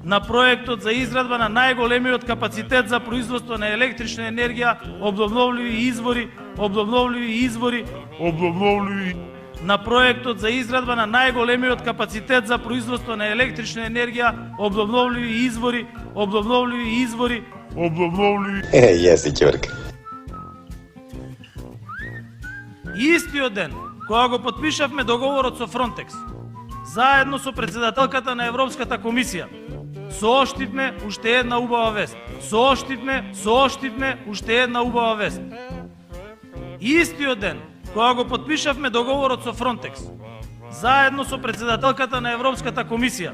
на проектот за изградба на најголемиот капацитет за производство на електрична енергија, обновливи извори, на проектот за изградба на најголемиот капацитет за производство на електрична енергија, обновливи извори. Јеси ќорка. Истиот ден, кога го потпишавме договорот со Фронтекс, заедно со председателката на Европската комисија, сооштивме уште една убава вест. Истиот ден, кога го потпишавме договорот со Фронтекс, заедно со председателката на Европската комисија,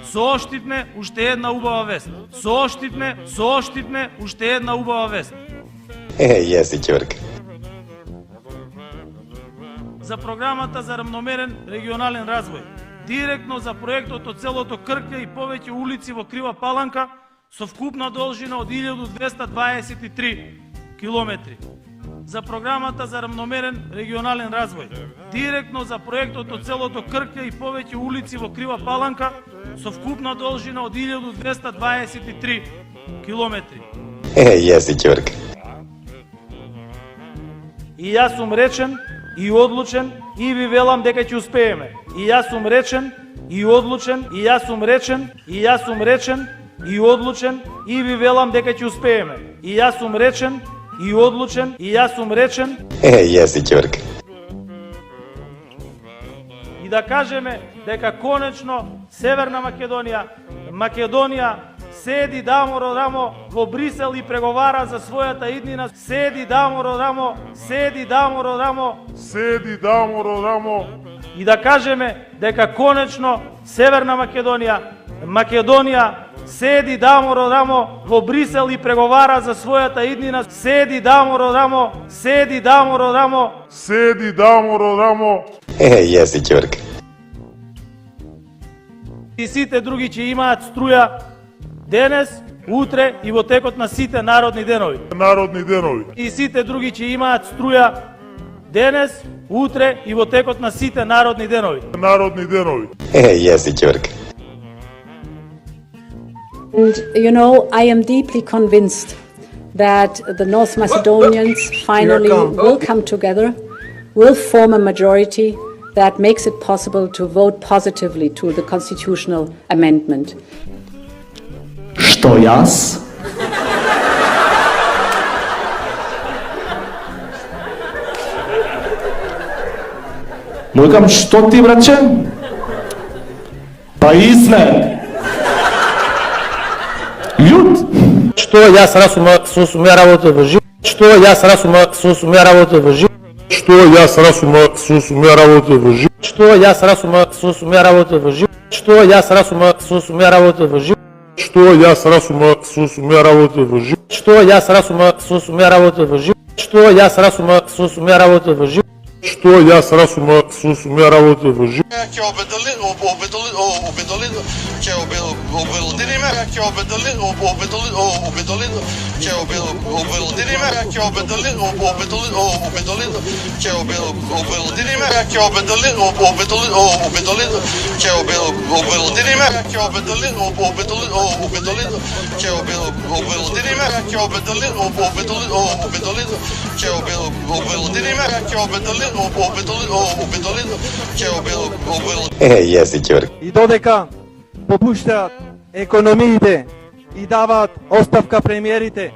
сооштивме уште една убава вест. Јеси ќорка. За програмата за рамномерен регионален развој, директно за проектот од селото Крклја и повеќе улици во Крива Паланка со вкупна должина од 1223 километри. За програмата за рамномерен регионален развој, директно за проектот од селото Крклја и повеќе улици во Крива Паланка со вкупна должина од 1223 километри. Јеси ќорка. И јас сум речен и одлучен и ви велам дека ќе успееме. И јас сум речен и одлучен и ви велам дека ќе успееме. Јеси ќорка. И да кажеме дека конечно Северна Македонија седи рамо рамо во Брисел и преговара за својата иднина. И да кажеме дека конечно Северна Македонија седи рамо рамо во Брисел и преговара за својата иднина. Јеси ќорка. И сите други ќе имаат струја денес, утре и во текот на сите народни денови. И сите други ќе имаат струја денес, утре и во текот на сите народни денови. Јеси ќорка. And you know, I am deeply convinced that the North Macedonians finally will come together, will form a majority that makes it possible to vote positively to the constitutional amendment. Што јас? Му викам, што ти, браче? Па изне. Јут. Што јас расума со сумја работа во живот. Јеси ќорка. И додека попуштаат економиите и даваат оставка премиерите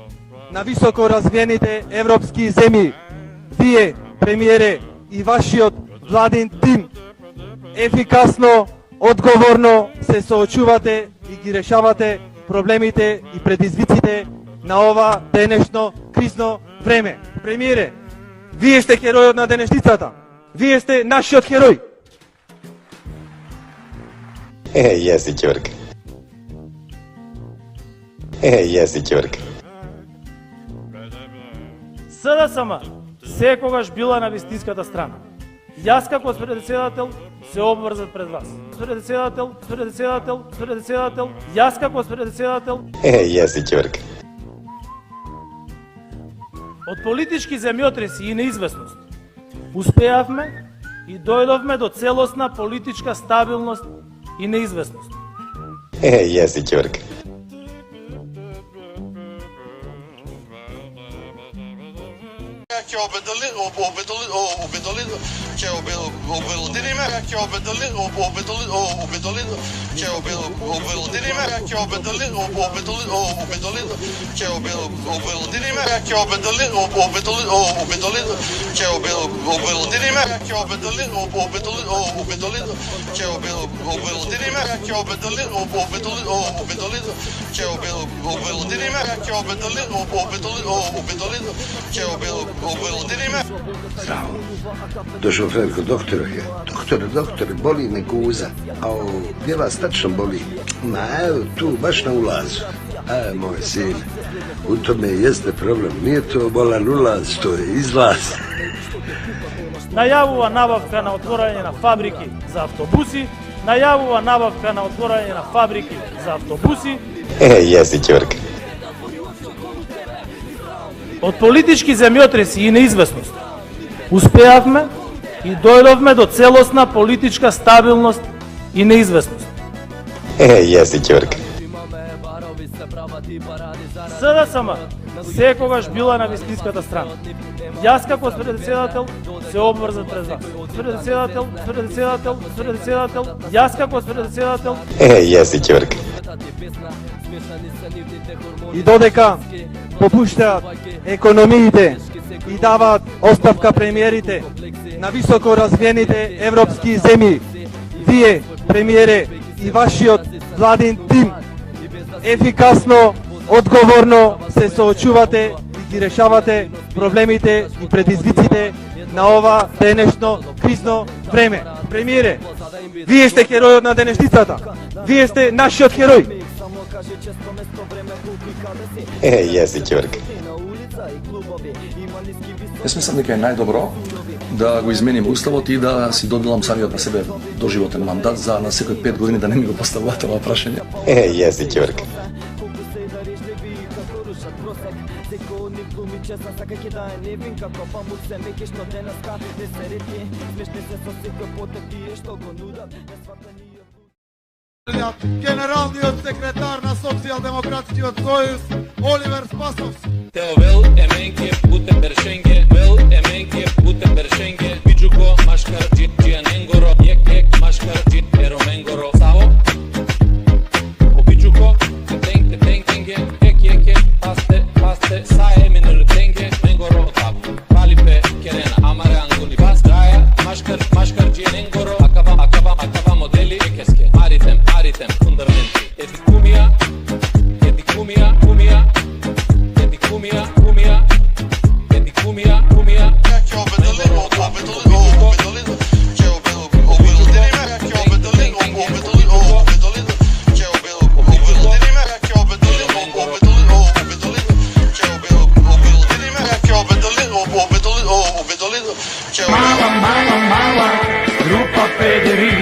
на високо развиените европски земји, вие, премиере, и вашиот владин тим ефикасно, одговорно се соочувате и ги решавате проблемите и предизвиците на ова денешно кризно време. Премиере, вие сте херојот на денешницата. Вие сте нашиот херој. Јеси ќорка. Јеси ќорка. СДСМ секогаш била на вистинската страна. Јас како председател се обврзат пред вас. Јас како председател. Јеси ќорка. Од политички земјотреси и неизвестност успеавме и дојдовме до целосна политичка стабилност и неизвестност. Јеси ќорка. Zdravo. Došao Fred kod doktora je. Doktore, boli me guza. A gdje vas tačno boli? Ma evo tu, baš na ulazu. Moj sin, u tome jeste problem. Nije to bolan ulaz, to je izlaz. Најавува набавка на отворање на фабрики за автобуси, најавува набавка на отворање на фабрики за автобуси. Јеси ќорка. Од политички земјотреси и неизвестност успеавме и дојдовме до целосна политичка стабилност и неизвестност. Јеси ќорка. СДСМ секогаш била на вистинската страна. Јас како председател се обврзав пред вас. Председател, јас како председател. Јеси ќорка. И додека попуштаат економиите и даваат оставка премиерите на високо развиените европски земји, вие, премиере, и вашиот владин тим ефикасно, одговорно се соочувате и ги решавате проблемите и предизвиците на ова денешно кризно време. Премиере, вие сте херојот на денешницата. Вие сте нашиот херој. Јеси ќорка. Јас мислам дека е најдобро да го изменим уставот и да си доделам самиот на себе доживотен мандат за на секој 5 години да не ми го поставуваат ова прашање. Јеси ќорка. Генералниот секретар на Социјалдемократскиот сојуз Оливер Спасовски. Теовел еменке путем бершенге, вел еменке путем бершенге, биджуко машкар джианенгоро, ек машкар ероменгоро, сао, обиджуко, тенге, ек, пасте, сае минур тенге, менгоро, тап, палипе, керена, амаре ангуни, пас, гаја, машкар джианенгоро, акава модели, екеске, аритем, фундаменти, етикумија, Mala, grupa pederi,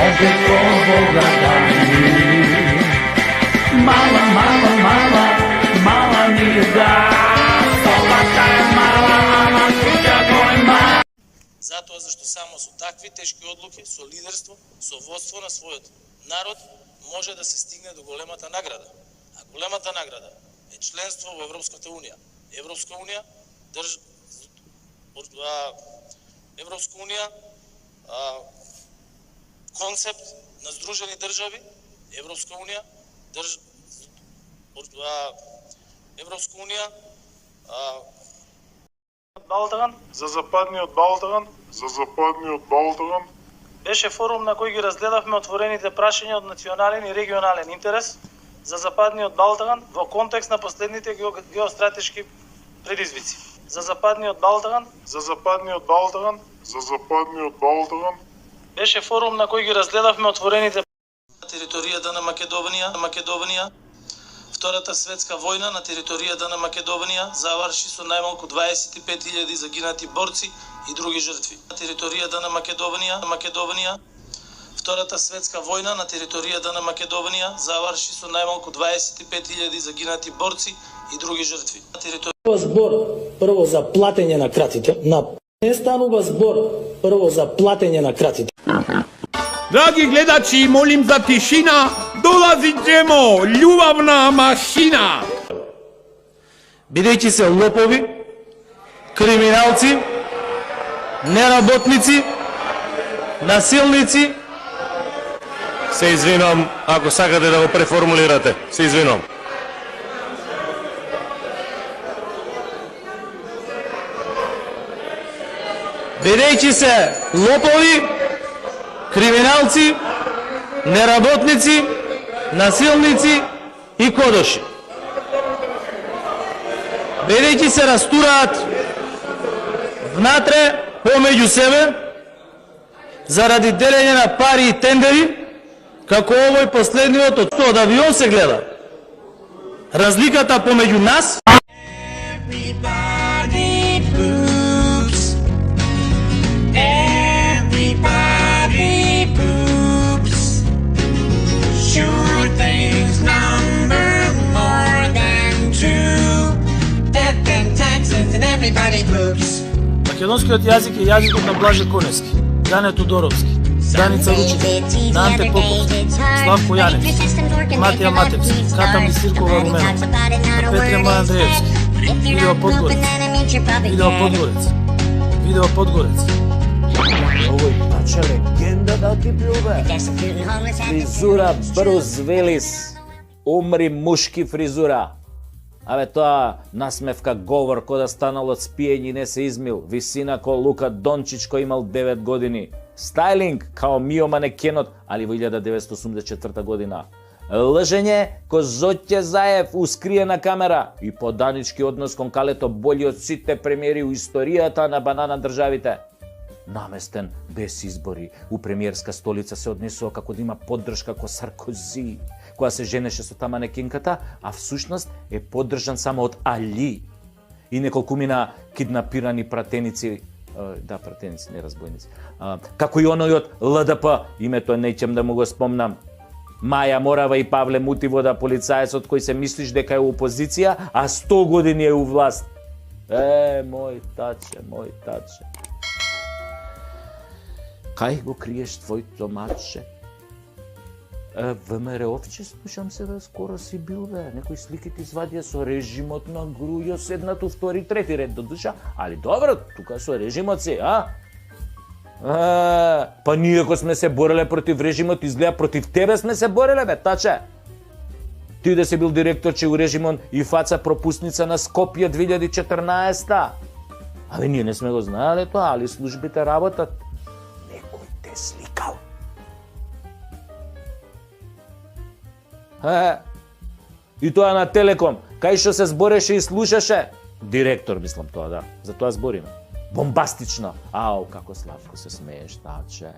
ovde ovo gledani. Mala nije da, солата е мала, ама тука го има. Затоа зашто само со такви тешки одлуки, со лидерство, со водство на својот народ може да се стигне до големата награда. А големата награда е членство во Европската унија. Европска унија концепт на Сдружени држави, Европска унија Балтаган за западниот Балтаган беше форум на кој ги разгледавме отворените прашања од национален и регионален интерес за западниот Балтаган во контекст на последните геостратешки предизвици. За западниот Балтаган беше форум на кој ги разгледавме отворените на територијата на Македонија. Втората светска војна на територијата на Македонија заврши со најмалку 25.000 загинати борци и други жртви. На територијата на Македонија. Втората светска војна на територијата на Македонија заврши со најмалку 25.000 загинати борци и други жртви. Збор прво за платење на кратите, на Не станува збор прво за платење на краците. Драги гледачи, молим за тишина. Долази Джемо, љубавна машина. Бидејќи се лопови, криминалци, неработници, насилници, се извинувам ако сакате да го преформулирате. Се извинувам. Бидејќи се лопови, криминалци, неработници, насилници и кодоши. Бидејќи се растураат внатре помеѓу себе заради делење на пари и тендери, како овој последниот од авион се гледа. Разликата помеѓу нас Македонскиот јазик е јазикот на Блаже Коневски, Јане Тодоровски, Даница Ручева, на Анте Поповски, Славко Јаневски, Матија Матевски, Ката Мисиркова Руменова, на Петре Мај Андреевски, Видео Подгорец, Видео Подгорец. Овој тача легенда да ти бил, бе. Фризура Брус Вилис, умри мушки фризура. Абе тоа насмевка говор кој да станал од спиење и не се измил. Висина ко Лука Дончич кој имал 9 години. Стайлинг као Мио Манекенот, али во 1984 година. Лжење ко Зоќе Заев ускриена камера и поданички однос кон Калето бољи од сите премиери у историјата на банана државите. Наместен без избори у премиерска столица се однесува како да има поддршка ко Саркози, која се женеше со таа манекинката, а всушност е поддржан само од Али и неколкумина киднапирани пратеници, пратеници, не разбойници, како и оној од ЛДП, името неќем да му го спомнам, Маја Морава и Павле Мутивода, полицаецот кој се мислиш дека е у опозиција, а 100 години е у власт. Мој таче. Кај го криеш твојто маче? ВМРО-вче, слушам се да скоро си бил, бе. Некои слики ти извадија со режимот на Грујо, седнат у втори, трети ред до душа. Али добро, тука со режимот си, па ние ако сме се бореле против режимот, изгледа против тебе сме се бореле, бе, таче. Ти да си бил директорче у режимот и фаца пропусница на Скопје 2014-та. Абе, ние не сме го знаеле тоа, али службите работат. Некој те сликал. И тоа на Телеком, кај што се збореше и слушаше. Директор, мислам тоа, да. За тоа збориме. Бомбастично. Ау, како Славко се смееш, таче.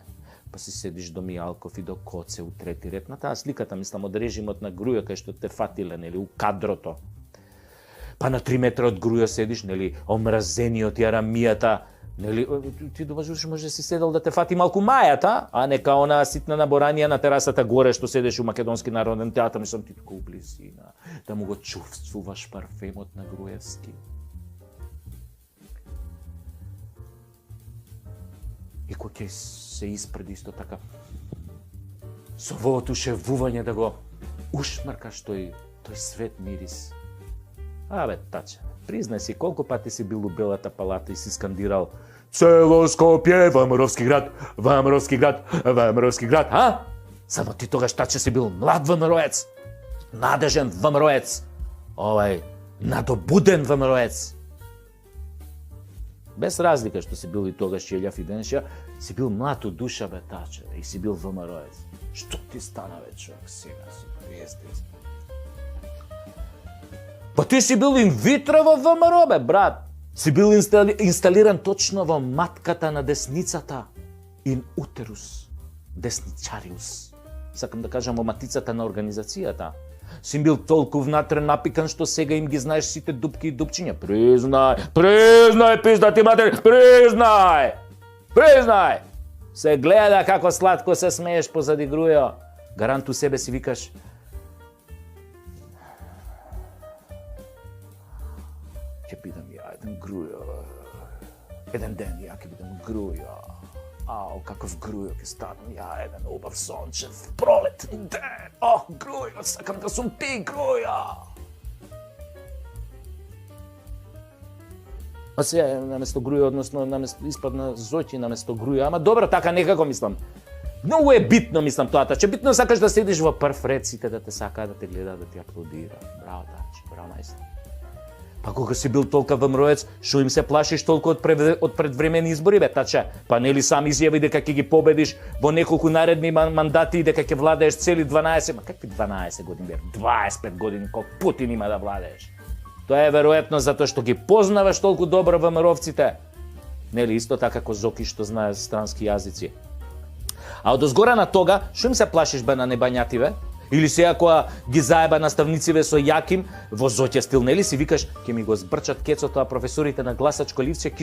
Па си седиш до Мијалков и до Коце у трети ред. На таа сликата, мислам, од режимот на Грујо, кај што те фатиле, нели, у кадрото. Па на 3 метра од Грујо седиш, нели, омразени од јарамијата. Нели, ти доважуваш, може да си седел да те фати малку мајата, а не као онаа ситна наборанија на терасата горе што седеш у Македонски народен театар, мислам ти тука у близина, да му го чувствуваш парфемот на Груевски. И кој ќе се испреди исто така со воотушевување да го ушмркаш тој свет мирис. Абе, таче, признај си колку пати си бил у Белата палата и си скандирал "Цело Скопје, ВМРО-вски град, ВМРО-вски град, ВМРО-вски град", а? Само ти тогаш, таче, си бил млад ВМРО-ец, надежен ВМРО-ец, надобуден ВМРО-ец. Без разлика што си бил и тогаш Јелјав и денеша, си бил млад у душа, бе, таче, и си бил ВМРО-ец. Што ти стана, бе, човек, сега си пријестил? Па ти си бил инвитро во ВМРО, бе, брат. Си бил инсталиран точно во матката на десницата. In uterus deсничариус. Сакам да кажам во матицата на организацијата. Си бил толку внатре напикан што сега им ги знаеш сите дупки и дупчиња. Признај, пизда ти матери, признај! Се гледа како сладко се смееш позади Грујо. Гарант у себе си викаш: ќе бидам ја еден Грујо. Еден ден ја ќе бидам груја. Ау, каков грујо ќе станам ја, еден убав сончев пролетни ден. Грујо, сакам да сум ти, груја. А сега наместо груја, односно испадна Зоќи наместо груја, ама добро, така некако мислам. Многу е битно, мислам, тоа таче. Битно сакаш да седиш во прв ред, сите да те сакаат, да те гледаат, да ти аплодираат. Браво, таче, браво, мајстор. Па кога си бил толка ВМРО-ец, шо им се плашиш толку од предвремени избори, бе, таче? Па нели сам изјави дека ќе ги победиш во неколку наредни мандати и дека ќе владееш цели 12, ма какви 12 години, бе? 25 години, колку Путин има да владееш. Тоа е веројатно затоа што ги познаваш толку добро ВМРО-вците. Нели исто така како Зоки што знае странски јазици. А од озгора на тога, шо им се плашиш бе на небањативе? Или сега кога ги заеба наставнициве со Јаким во Зоќе стил, нели си викаш ќе ми го збрчат кецото, а професорите на гласачко ливче ќе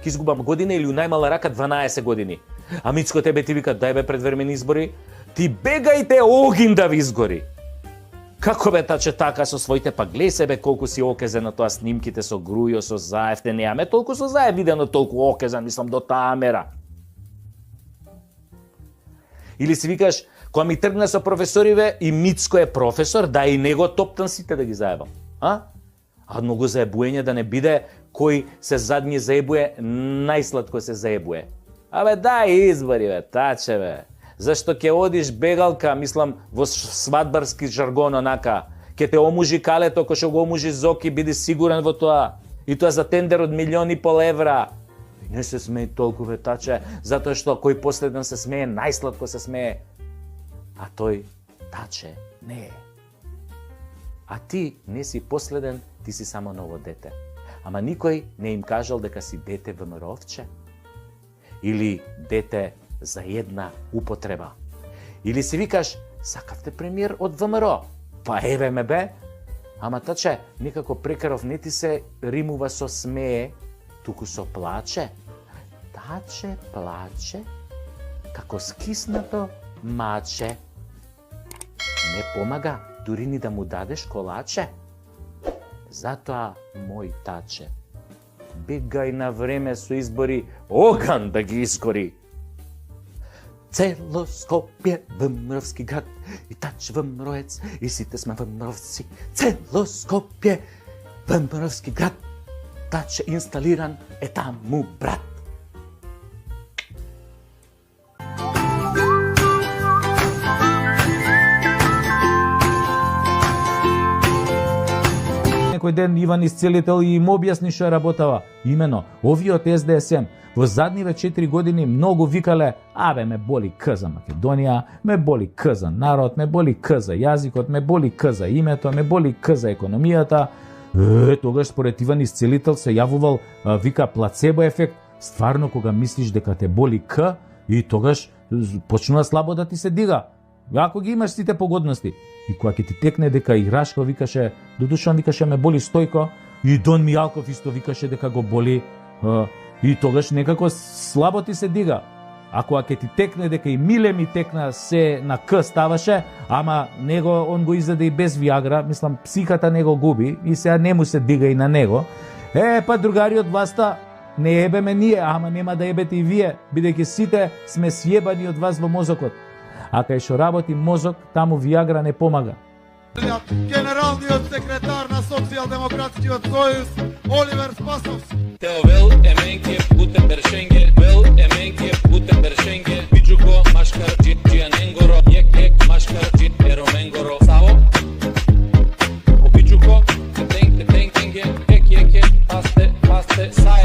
изгубам година или у најмала рака 12 години. А Мицко тебе ти вика дај бе предвремени избори, ти бегајте огин да ви изгори. Како бе таче така со своите, па глеј себе колку си окезен на тоа снимките со Грујо, со Заев, те неаме толку со Заев видено, толку окезен, мислам до таа мера. Или си викаш, кога ми тргна со професориве и Мицко е професор, да и него топтан сите да ги заебам. А многу заебуење да не биде кој се задни заебуе, најсладко се заебуе. Абе дај избори бе, таче бе. Зашто ќе одиш бегалка, мислам, во свадбарски жаргон онака. Ќе те омужи калето, кој што го омужи Зоки, биди сигурен во тоа. И тоа за тендер од 1,5 милиони евра. Не се смеј толку бе, таче, затоа што кој последен се смее, најсладко се смее. А тој, таче, не е. А ти не си последен, ти си само ново дете. Ама никој не им кажал дека си дете ВМРО-вче. Или дете за една употреба. Или си викаш, сакавте премиер од ВМРО. Па еве ме бе. Ама таче, никако прекаров не ти се римува со смее, туку со плаче. Таче плаче, како скиснато маче. Не помага, дури ни да му дадеш колаче. Затоа, мој таче, бегај на време со избори, оган да ги изгори. Цело Скопје, ВМРО-вски град, и тач ВМРО-ец, и сите сме ВМРО-вци. Цело Скопје, ВМРО-вски град, тач инсталиран е таму брат. Некој ден Иван Исцелител и им објасни што работава. Имено, овие од СДСМ во задниве 4 години многу викале, абе ме боли К за Македонија, ме боли К за народ, ме боли К за јазикот, ме боли К за името, ме боли К за економијата. Тогаш според Иван Исцелител се јавувал, вика, плацебо ефект. Стварно кога мислиш дека те боли К, и тогаш почнува слабо да ти се дига. Ако ги имаш сите погодности. И кога ќе ти текне дека Ирашко викаше, Дудушан викаше ме боли Стојко, и Дон Мијалков исто викаше дека го боли, и тогаш некако слабо ти се дига. А кога ќе ти текне дека и Миле ми текна се на К ставаше, ама него он го издаде и без Виагра, мислам психата не го губи и сега не му се дига и на него. Па другари од власта, не ебеме ние, ама нема да ебете и вие, бидејќи сите сме сјебани од вас во мозокот. А кај што работи мозок, таму Виагра не помага. Генералниот секретар на Социјалдемократскиот сојуз Оливер Спасовски. Теовел еменке путен бершенге, вел еменке путен бершенге, биджуко машкар џијаненгоро, јек машкар џиероменгоро, сао. О биджуко, тенге, ек, пасте, са